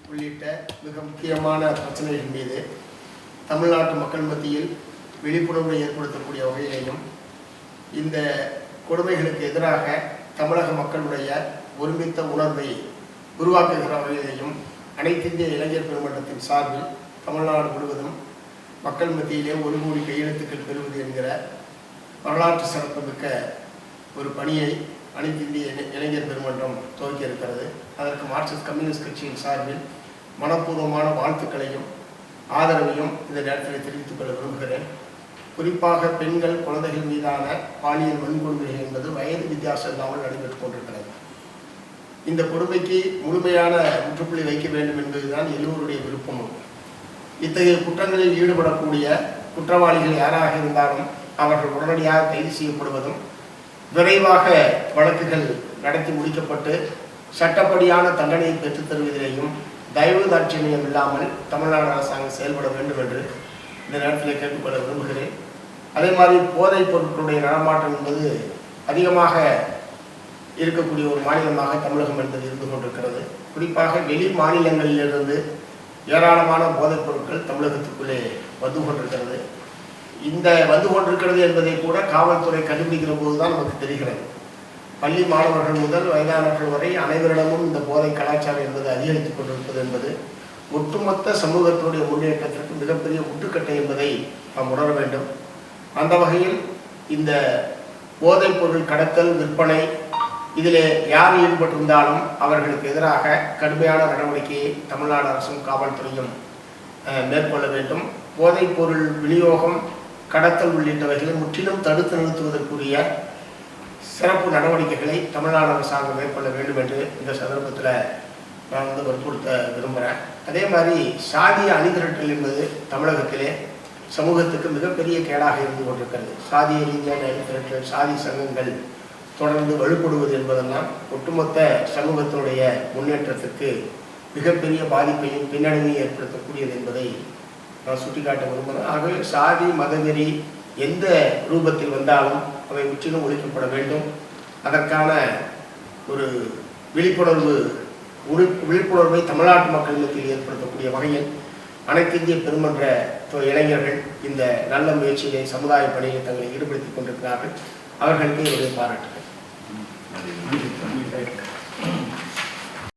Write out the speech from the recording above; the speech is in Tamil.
உள்ளிட்ட மிக முக்கியமான பிரச்சனைகள் மீது தமிழ்நாட்டு மக்கள் மத்தியில் விழிப்புணர்வை ஏற்படுத்தக்கூடிய வகையிலையும் இந்த கொடுமைகளுக்கு எதிராக தமிழக மக்களுடைய ஒருமித்த உணர்வை உருவாக்குகிற வகையிலையும் அனைத்திந்திய இளைஞர் பெருமன்றத்தின் சார்பில் தமிழ்நாடு முழுவதும் மக்கள் மத்தியிலே 1 கோடி கையெழுத்துக்கள் பெறுவது என்கிற வரலாற்று சிறப்புமிக்க ஒரு பணியை அனைத்திந்திய இளைஞர் பெருமன்றம் துவக்கி இருக்கிறது. அதற்கு மார்க்சிஸ்ட் கம்யூனிஸ்ட் கட்சியின் சார்பில் மனப்பூர்வமான வாழ்த்துக்களையும் ஆதரவையும் இந்த நேரத்தில் தெரிவித்துக் கொள்ள விரும்புகிறேன். குறிப்பாக பெண்கள் குழந்தைகள் மீதான பாலியல் வன்கொடுமைகள் என்பது வயது வித்தியாசம் இல்லாமல் நடைபெற்றுக் கொண்டிருக்கிறது. இந்த கொடுமைக்கு முழுமையான முற்றுப்புள்ளி வைக்க வேண்டும் என்பதுதான் எல்லோருடைய விருப்பமும். இத்தகைய குற்றங்களில் ஈடுபடக்கூடிய குற்றவாளிகள் யாராக இருந்தாலும் அவர்கள் உடனடியாக கைது செய்யப்படுவதும் விரைவாக வழக்குகள் நடத்தி முடிக்கப்பட்டு சட்டப்படியான தண்டனையை பெற்றுத் தருவதிலேயும் தயவு தாட்சியம் இல்லாமல் தமிழ்நாடு அரசாங்கம் செயல்பட வேண்டும் என்று இந்த நேரத்தில் கேட்டுக்கொள்ள விரும்புகிறேன். அதே மாதிரி போதைப் பொருட்களுடைய நடமாட்டம் என்பது அதிகமாக இருக்கக்கூடிய ஒரு மாநிலமாக தமிழகம் என்பது இருந்து கொண்டிருக்கிறது. குறிப்பாக வெளி மாநிலங்களிலிருந்து ஏராளமான போதைப் பொருட்கள் தமிழகத்துக்குள்ளே வந்து கொண்டிருக்கிறது. இந்த வந்து கொண்டிருக்கிறது என்பதை கூட காவல்துறை கண்டுபிடிக்கிற போது தான் நமக்கு தெரிகிறது. பள்ளி மாணவர்கள் முதல் வயதானவர்கள் வரை அனைவரிடமும் இந்த போதை கலாச்சாரம் என்பது அதிகரித்துக் கொண்டிருப்பது என்பது ஒட்டுமொத்த சமூகத்தினுடைய முன்னேற்றத்திற்கு மிகப்பெரிய முட்டுக்கட்டை என்பதை நாம் உணர வேண்டும். அந்த வகையில் இந்த போதைப் பொருள் கடத்தல் விற்பனை இதில் யார் ஈடுபட்டிருந்தாலும் அவர்களுக்கு எதிராக கடுமையான நடவடிக்கையை தமிழ்நாடு அரசும் காவல்துறையும் மேற்கொள்ள வேண்டும். போதைப் பொருள் விநியோகம் கடத்தல் உள்ளிட்டவைகளை முற்றிலும் தடுத்து நிறுத்துவதற்குரிய சிறப்பு நடவடிக்கைகளை தமிழ்நாடு அரசாங்கம் மேற்கொள்ள வேண்டும் என்று இந்த சந்தர்ப்பத்தில் நான் வற்புறுத்த விரும்புகிறேன். அதே மாதிரி சாதிய அணிதிரட்டல் என்பது தமிழகத்திலே சமூகத்துக்கு மிகப்பெரிய கேடாக இருந்து கொண்டிருக்கிறது. சாதிய ரீதியான அணிதிரட்டல், சாதி சங்கங்கள் தொடர்ந்து வலுப்படுவது என்பதெல்லாம் ஒட்டுமொத்த சமூகத்தினுடைய முன்னேற்றத்திற்கு மிகப்பெரிய பாதிப்பையும் பின்னடைவையும் ஏற்படுத்தக்கூடியது என்பதை நான் சுட்டிக்காட்ட விரும்புகிறேன். ஆகவே சாதி மதவெறி எந்த ரூபத்தில் வந்தாலும் அவை முற்றிலும் ஒழிக்கப்பட வேண்டும். அதற்கான ஒரு விழிப்புணர்வை தமிழ்நாட்டு மக்கள் மத்தியில் ஏற்படுத்தக்கூடிய வகையில் அனைத்து இந்திய பெருமன்ற இளைஞர்கள் இந்த நல்ல முயற்சியிலே சமுதாய பணியை தங்களை ஈடுபடுத்திக் கொண்டிருக்கிறார்கள். அவர்களுக்கு என்னுடைய பாராட்டுகள்.